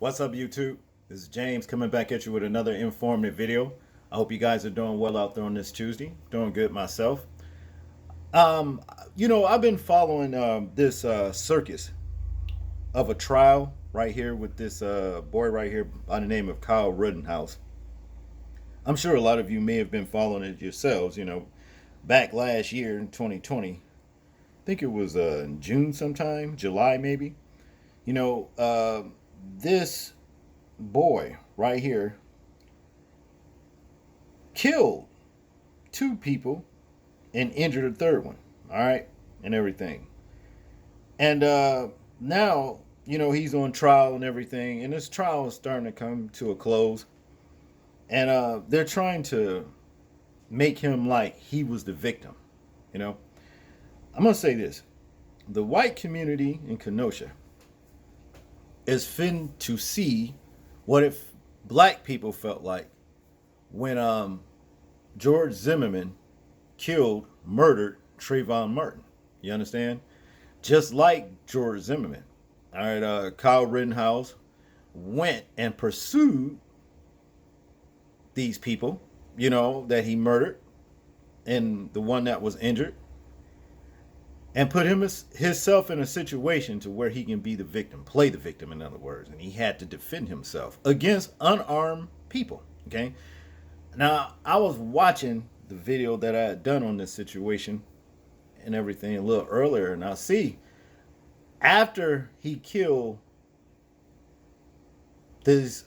What's up, YouTube? This is James coming back at you with another informative video. I hope you guys are doing well out there on this Tuesday. Doing good myself. Um, I've been following this circus of a trial right here with this boy right here by the name of Kyle Rittenhouse. I'm sure a lot of you may have been following it yourselves. Back last year in 2020, I think it was in June sometime, July maybe. You know, uh, this boy right here killed two people and injured a third one. All right, and everything. And now, he's on trial and everything, and this trial is starting to come to a close. And they're trying to make him like he was the victim. You know, I'm gonna say this: the white community in Kenosha is fin to see what if black people felt like when George Zimmerman murdered Trayvon Martin. You understand? Just like George Zimmerman. All right, Kyle Rittenhouse went and pursued these people, that he murdered and the one that was injured, and put himself in a situation to where he can be the victim, play the victim, in other words, and he had to defend himself against unarmed people. Okay, now I was watching the video that I had done on this situation and everything a little earlier, and I see after he killed these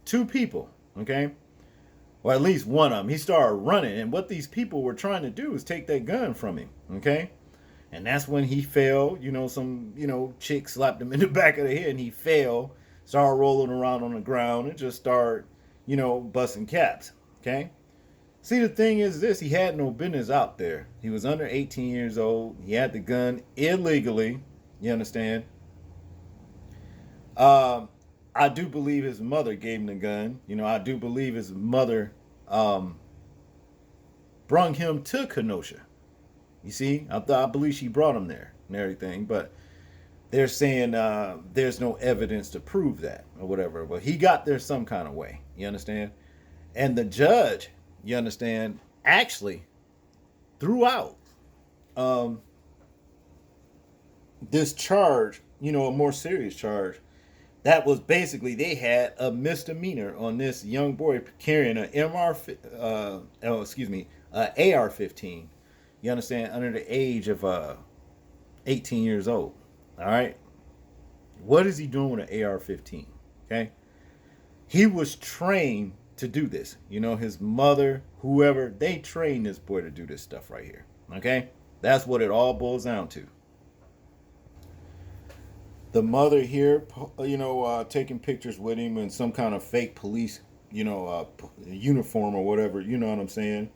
two people, okay, or at least one of them, he started running, and what these people were trying to do is take that gun from him, okay. And that's when he fell. Some chick slapped him in the back of the head, and he fell, started rolling around on the ground, and just started, busting caps. Okay. See, the thing is this: he had no business out there. He was under 18 years old. He had the gun illegally. You understand? I do believe his mother gave him the gun. I do believe his mother brung him to Kenosha. You see, I believe she brought him there and everything, but they're saying there's no evidence to prove that or whatever. But he got there some kind of way. You understand? And the judge, you understand, actually threw out this charge, a more serious charge. That was basically they had a misdemeanor on this young boy carrying an AR-15. You understand? Under the age of 18 years old. All right. What is he doing with an AR-15? Okay. He was trained to do this. His mother, whoever, they trained this boy to do this stuff right here. Okay. That's what it all boils down to. The mother here, taking pictures with him in some kind of fake police, uniform or whatever. You know what I'm saying?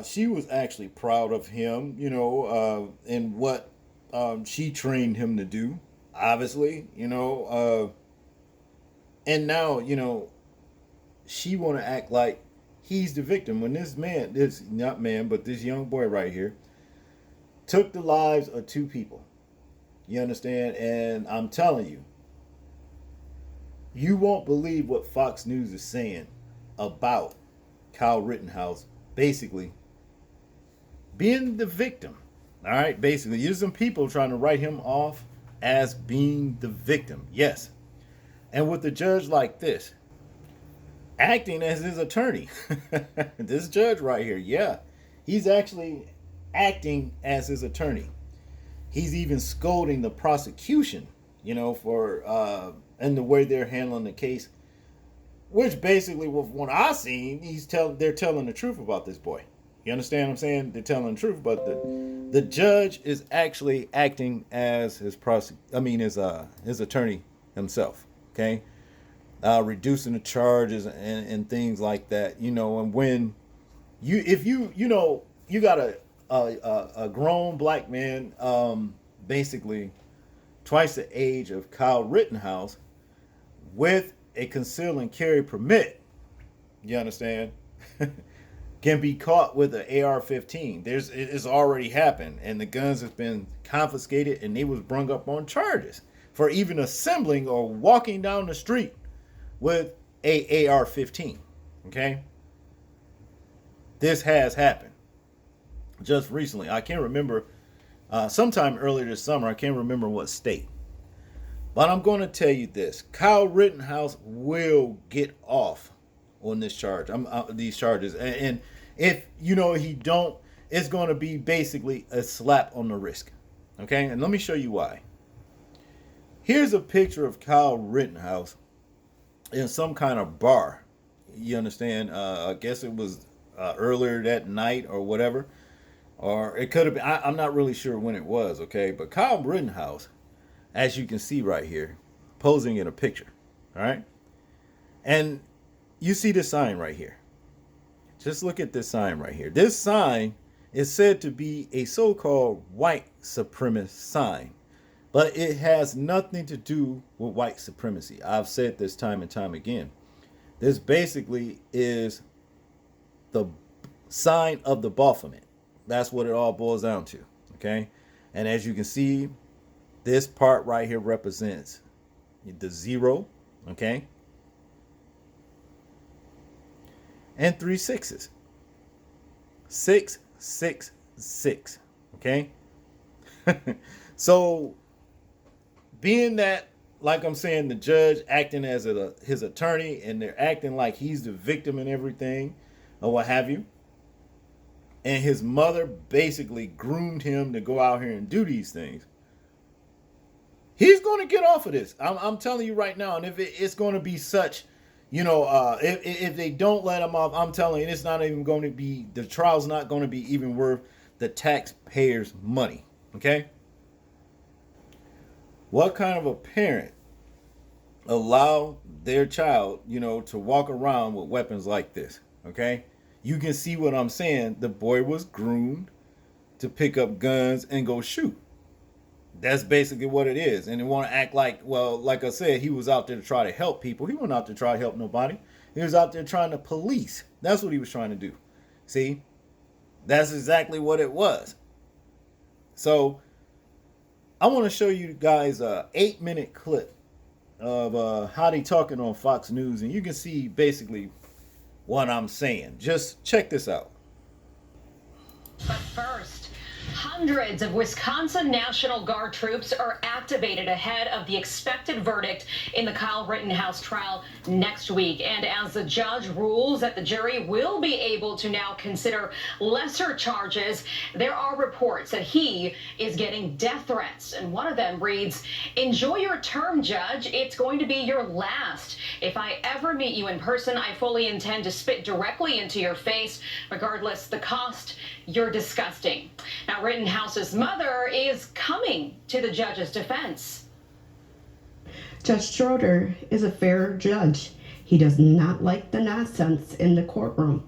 She was actually proud of him, and what she trained him to do, obviously, and now, she want to act like he's the victim when this not man, but this young boy right here, took the lives of two people. You understand? And I'm telling you, you won't believe what Fox News is saying about Kyle Rittenhouse basically being the victim. All right, basically, there's some people trying to write him off as being the victim. Yes. And with the judge like this, acting as his attorney, this judge right here, yeah, he's actually acting as his attorney. He's even scolding the prosecution, for and the way they're handling the case, which basically, with what I've seen, they're telling the truth about this boy. You understand what I'm saying? They're telling the truth, but the judge is actually acting as his attorney himself. Okay, reducing the charges and things like that. And when if you got a grown black man, basically twice the age of Kyle Rittenhouse, with a conceal and carry permit, you understand, can be caught with an AR-15. It's already happened, and the guns have been confiscated, and they was brung up on charges for even assembling or walking down the street with a AR-15. Okay? This has happened just recently. I can't remember, sometime earlier this summer. I can't remember what state. But I'm going to tell you this: Kyle Rittenhouse will get off on this charge. These charges, and if he don't, it's going to be basically a slap on the wrist. Okay, and let me show you why. Here's a picture of Kyle Rittenhouse in some kind of bar. You understand? I guess it was earlier that night or whatever, or it could have been. I'm not really sure when it was. Okay, but Kyle Rittenhouse, as you can see right here, posing in a picture. All right. And you see this sign right here. Just look at this sign right here. This sign is said to be a so-called white supremacist sign, but it has nothing to do with white supremacy. I've said this time and time again. This basically is the sign of the Baphomet. That's what it all boils down to. Okay. And as you can see, this part right here represents the 0, okay? And 3 6s. 6, 6, 6, okay? So, being that, like I'm saying, the judge acting as his attorney, and they're acting like he's the victim and everything, or what have you, and his mother basically groomed him to go out here and do these things, he's going to get off of this. I'm telling you right now. And if it's going to be such, if they don't let him off, I'm telling you, it's not even going to be, the trial's not going to be even worth the taxpayers' money. Okay? What kind of a parent allow their child, to walk around with weapons like this? Okay? You can see what I'm saying. The boy was groomed to pick up guns and go shoot. That's basically what it is. And they want to act like, well, like I said, he was out there to try to help people. He wasn't out to try to help nobody. He was out there trying to police. That's what he was trying to do. See? That's exactly what it was. So, I want to show you guys a 8-minute clip of how they talking on Fox News. And you can see basically what I'm saying. Just check this out. But first, hundreds of Wisconsin National Guard troops are activated ahead of the expected verdict in the Kyle Rittenhouse trial next week. And as the judge rules that the jury will be able to now consider lesser charges, there are reports that he is getting death threats. And one of them reads, "Enjoy your term, Judge. It's going to be your last. If I ever meet you in person, I fully intend to spit directly into your face. Regardless the cost, you're disgusting." Now, Rittenhouse's mother is coming to the judge's defense. Judge Schroeder is a fair judge. He does not like the nonsense in the courtroom.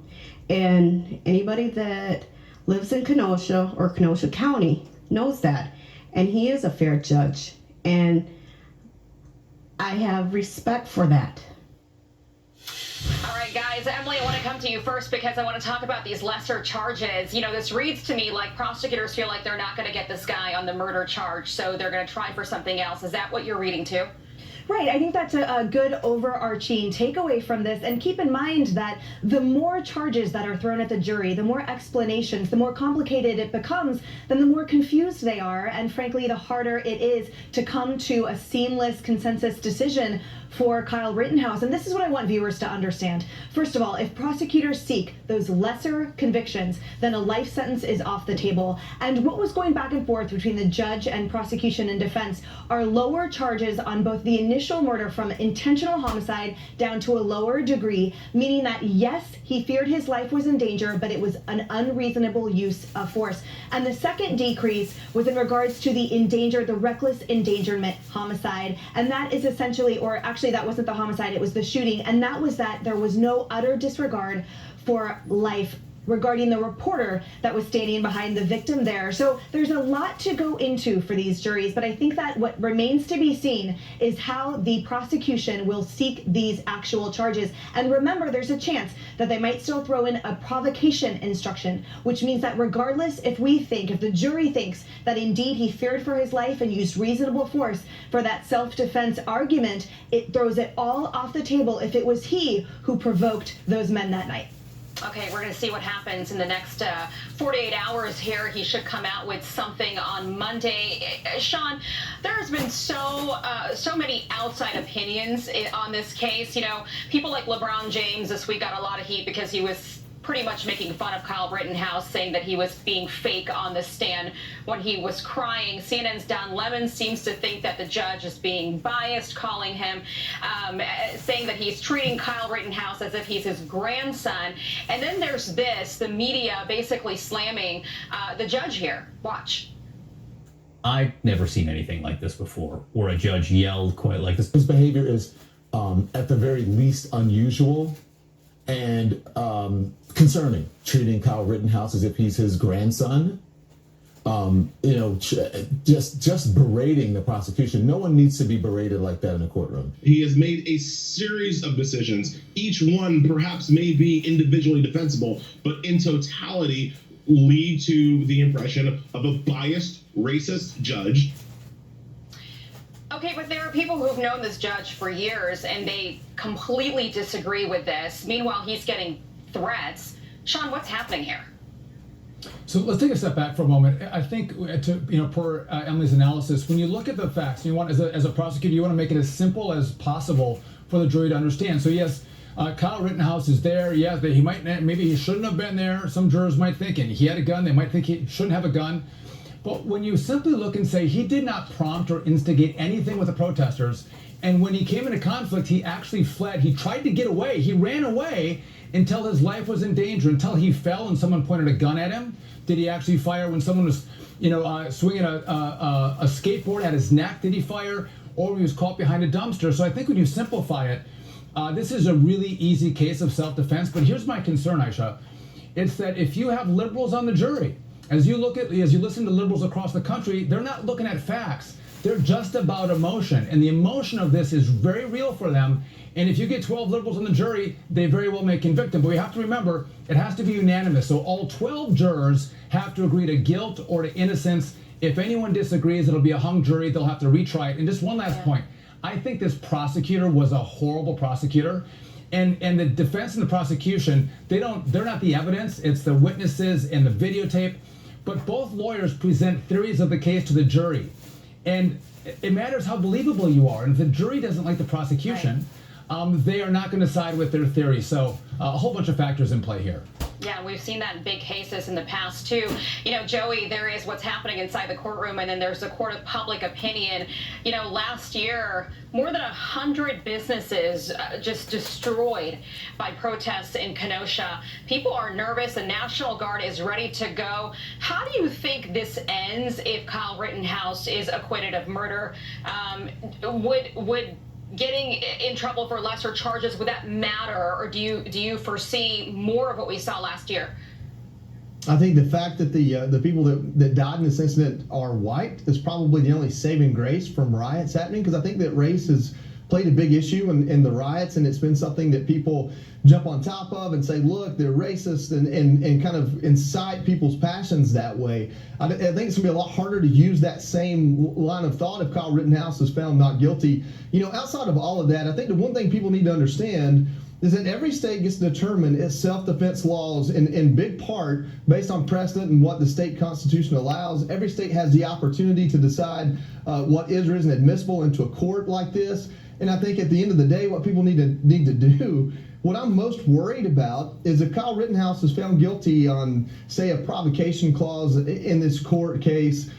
And anybody that lives in Kenosha or Kenosha County knows that. And he is a fair judge. And I have respect for that. All right, guys, Emily, I want to come to you first because I want to talk about these lesser charges. This reads to me like prosecutors feel like they're not going to get this guy on the murder charge, so they're going to try for something else. Is that what you're reading too? Right. I think that's a good overarching takeaway from this. And keep in mind that the more charges that are thrown at the jury, the more explanations, the more complicated it becomes, then the more confused they are. And frankly, the harder it is to come to a seamless consensus decision for Kyle Rittenhouse. And this is what I want viewers to understand. First of all, if prosecutors seek those lesser convictions, then a life sentence is off the table. And what was going back and forth between the judge and prosecution and defense are lower charges on both the initial murder from intentional homicide down to a lower degree, meaning that yes, he feared his life was in danger, but it was an unreasonable use of force. And the second decrease was in regards to the reckless endangerment homicide. And that is essentially, or actually that wasn't the homicide, it was the shooting. And that was that there was no utter disregard for life regarding the reporter that was standing behind the victim there. So there's a lot to go into for these juries, but I think that what remains to be seen is how the prosecution will seek these actual charges. And remember, there's a chance that they might still throw in a provocation instruction, which means that regardless if the jury thinks that indeed he feared for his life and used reasonable force for that self-defense argument, it throws it all off the table if it was he who provoked those men that night. Okay, we're going to see what happens in the next 48 hours here. He should come out with something on Monday. Sean, there has been so many outside opinions on this case. You know, people like LeBron James this week got a lot of heat because he was pretty much making fun of Kyle Rittenhouse, saying that he was being fake on the stand when he was crying. CNN's Don Lemon seems to think that the judge is being biased, calling him, saying that he's treating Kyle Rittenhouse as if he's his grandson. And then there's the media basically slamming the judge here. Watch. I've never seen anything like this before, where a judge yelled quite like this. His behavior is, at the very least, unusual and concerning, treating Kyle Rittenhouse as if he's his grandson. Just berating the prosecution. No one needs to be berated like that in a courtroom. He has made a series of decisions. Each one perhaps may be individually defensible, but in totality lead to the impression of a biased, racist judge. Okay, but there are people who've known this judge for years and they completely disagree with this. Meanwhile, he's getting threats. Sean, what's happening here? So let's take a step back for a moment. I think, per Emily's analysis, when you look at the facts, you want, as a prosecutor, you want to make it as simple as possible for the jury to understand. So yes, Kyle Rittenhouse is there. Yeah, maybe he shouldn't have been there. Some jurors might think, and he had a gun. They might think he shouldn't have a gun. But when you simply look and say he did not prompt or instigate anything with the protesters, and when he came into conflict, he actually fled. He tried to get away. He ran away until his life was in danger, until he fell and someone pointed a gun at him. Did he actually fire when someone was, swinging a skateboard at his neck? Did he fire? Or he was caught behind a dumpster? So I think when you simplify it, this is a really easy case of self-defense. But here's my concern, Aisha. It's that if you have liberals on the jury, as you listen to liberals across the country, they're not looking at facts. They're just about emotion. And the emotion of this is very real for them. And if you get 12 liberals on the jury, they very well may convict them. But we have to remember, it has to be unanimous. So all 12 jurors have to agree to guilt or to innocence. If anyone disagrees, it'll be a hung jury. They'll have to retry it. And just one last point. I think this prosecutor was a horrible prosecutor. And the defense and the prosecution, they're not the evidence. It's the witnesses and the videotape. But both lawyers present theories of the case to the jury. And it matters how believable you are. And if the jury doesn't like the prosecution, they are not going to side with their theory. So a whole bunch of factors in play here. Yeah, we've seen that in big cases in the past, too. You know, Joey, there is what's happening inside the courtroom, and then there's the court of public opinion. You know, last year, more than 100 businesses just destroyed by protests in Kenosha. People are nervous. The National Guard is ready to go. How do you think this ends if Kyle Rittenhouse is acquitted of murder? Would getting in trouble for lesser charges, would that matter, or do you foresee more of what we saw last year? I think the fact that the people that died in this incident are white is probably the only saving grace from riots happening, because I think that race has played a big issue in the riots, and it's been something that people jump on top of and say, look, they're racist, and kind of incite people's passions that way. I think it's going to be a lot harder to use that same line of thought if Kyle Rittenhouse is found not guilty. You know, outside of all of that, I think the one thing people need to understand is that every state gets to determine its self-defense laws in big part based on precedent and what the state constitution allows. Every state has the opportunity to decide what is or isn't admissible into a court like this. And I think at the end of the day, what people need to do, what I'm most worried about is if Kyle Rittenhouse is found guilty on, say, a provocation clause in this court case,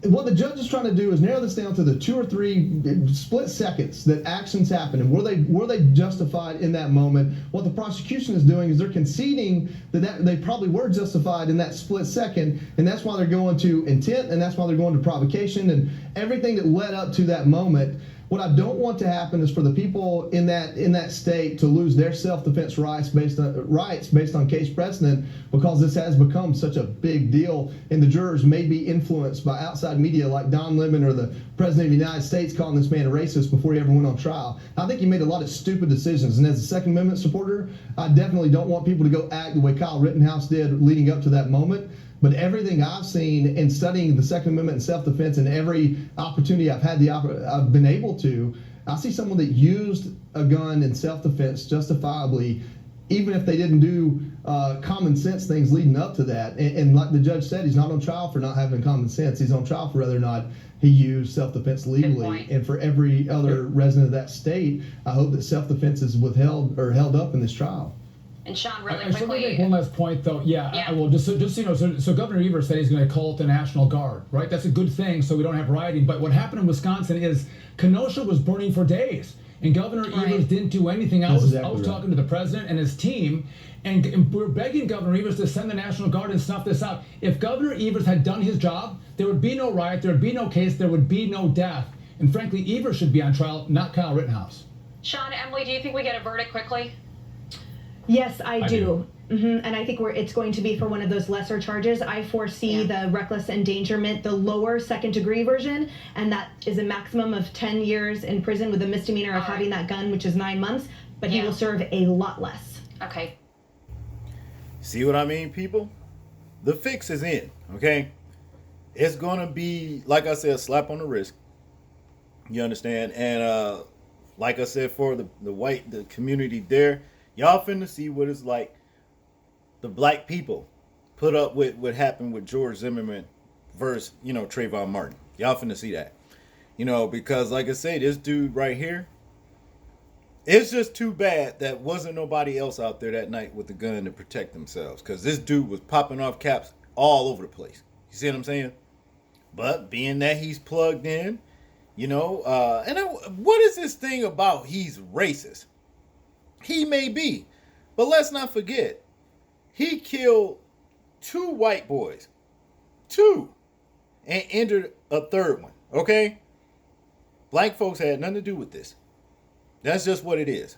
what the judge is trying to do is narrow this down to the 2 or 3 split seconds that actions happen, and were they justified in that moment. What the prosecution is doing is they're conceding that they probably were justified in that split second, and that's why they're going to intent, and that's why they're going to provocation, and everything that led up to that moment. What I don't want to happen is for the people in that state to lose their self-defense rights based on case precedent, because this has become such a big deal, and the jurors may be influenced by outside media like Don Lemon or the President of the United States calling this man a racist before he ever went on trial. I think he made a lot of stupid decisions, and as a Second Amendment supporter, I definitely don't want people to go act the way Kyle Rittenhouse did leading up to that moment. But everything I've seen in studying the Second Amendment and self-defense, and every opportunity I've been able to, I see someone that used a gun in self-defense justifiably, even if they didn't do common sense things leading up to that. And like the judge said, he's not on trial for not having common sense. He's on trial for whether or not he used self-defense legally. And for every other resident of that state, I hope that self-defense is withheld or held up in this trial. And Sean, really I should quickly. make one last point, though. Yeah. Well, just you know, so Governor Evers said he's going to call it the National Guard, right? That's a good thing, so we don't have rioting. But what happened in Wisconsin is Kenosha was burning for days, and Governor Evers didn't do anything. I was talking to the president and his team, and we're begging Governor Evers to send the National Guard and snuff this out. If Governor Evers had done his job, there would be no riot, there would be no case, there would be no death. And frankly, Evers should be on trial, not Kyle Rittenhouse. Sean, Emily, do you think we get a verdict quickly? Yes, I do. And I think it's going to be for one of those lesser charges. I foresee the reckless endangerment, the lower second degree version, and that is a maximum of 10 years in prison with a misdemeanor of having that gun, which is 9 months, but he will serve a lot less. Okay. See what I mean, people? The fix is in, okay? It's going to be, like I said, a slap on the wrist. You understand? And like I said, for the community there, y'all finna see what it's like. The black people put up with what happened with George Zimmerman versus, Trayvon Martin. Y'all finna see that. Because like I say, this dude right here, it's just too bad that wasn't nobody else out there that night with the gun to protect themselves. Because this dude was popping off caps all over the place. You see what I'm saying? But being that he's plugged in, what is this thing about he's racist? He may be. But let's not forget, he killed 2 white boys. 2. And injured a 3rd one. Okay? Black folks had nothing to do with this. That's just what it is.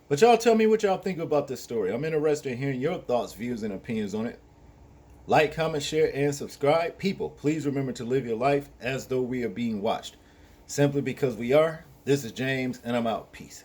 But y'all tell me what y'all think about this story. I'm interested in hearing your thoughts, views, and opinions on it. Like, comment, share, and subscribe. People, please remember to live your life as though we are being watched. Simply because we are. This is James, and I'm out. Peace.